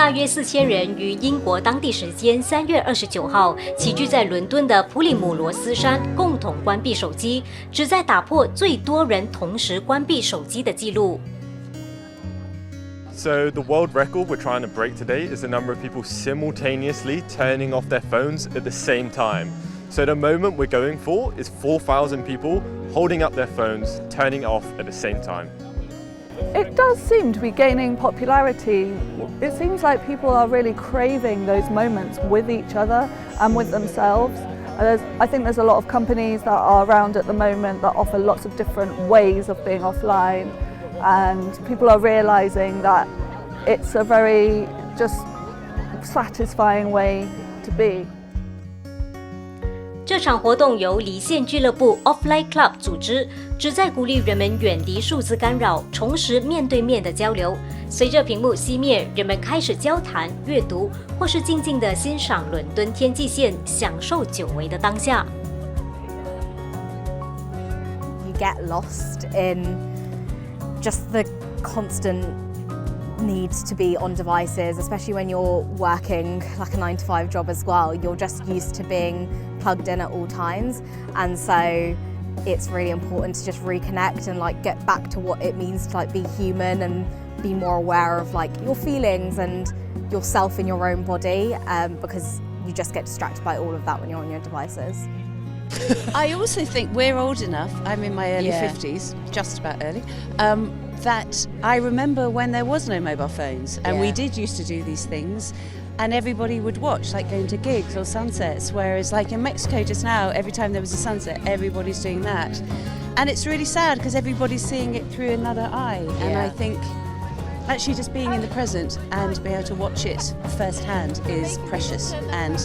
大约4000人于英国当地时间3月29号齐聚在伦敦的普里姆罗斯山，共同关闭手机，旨在打破最多人同时关闭手机的记录。 So the world record we're trying to break today is the number of people simultaneously turning off their phones at the same time. So the moment we're going for is 4,000 people holding up their phones, turning it off at the same time. It does seem to be gaining popularity. It seems like people are really craving those moments with each other and with themselves. I think there's a lot of companies that are around at the moment that offer lots of different ways of being offline, and people are realising that it's a very just satisfying way to be. 这场活动由离线俱乐部 Offline Club 组织，旨在鼓励人们远离数字干扰，重拾面对面的交流。随着屏幕熄灭，人们开始交谈、阅读，或是静静地欣赏伦敦天际线，享受久违的当下。You get lost in just the constant need to be on devices, especially when you're working like a 9-to-5 job as well. You're just used to being plugged in at all times, and so it's really important to just reconnect and like get back to what it means to like be human and be more aware of like your feelings and yourself in your own body, because you just get distracted by all of that when you're on your devices. I also think we're old enough, I'm in my early 50s, just about early, that I remember when there was no mobile phones and we did used to do these things and everybody would watch, like going to gigs or sunsets, whereas like in Mexico just now, every time there was a sunset, everybody's doing that. And it's really sad because everybody's seeing it through another eye, and I think actually just being in the present and being able to watch it firsthand is precious. And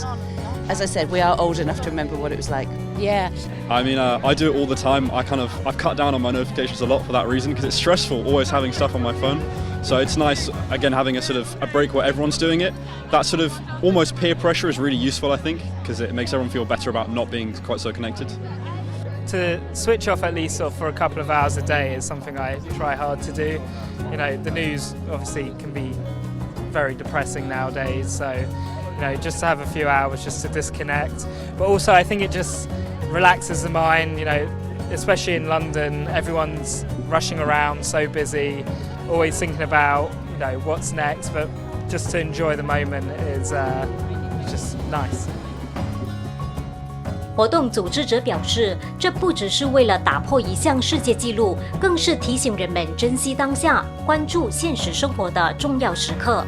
as I said, we are old enough to remember what it was like. Yeah. I mean, I do it all the time. I've cut down on my notifications a lot for that reason, because it's stressful always having stuff on my phone. So it's nice, again, having a break where everyone's doing it. That sort of almost peer pressure is really useful, I think, because it makes everyone feel better about not being quite so connected. To switch off at least for a couple of hours a day is something I try hard to do. You know, the news obviously can be very depressing nowadays, so you know, just to have a few hours just to disconnect. But also I think it just relaxes the mind, you know, especially in London, everyone's rushing around, so busy, always thinking about, you know, what's next, but just to enjoy the moment is just nice. 活动组织者表示，这不只是为了打破一项世界纪录，更是提醒人们珍惜当下，关注现实生活的重要时刻。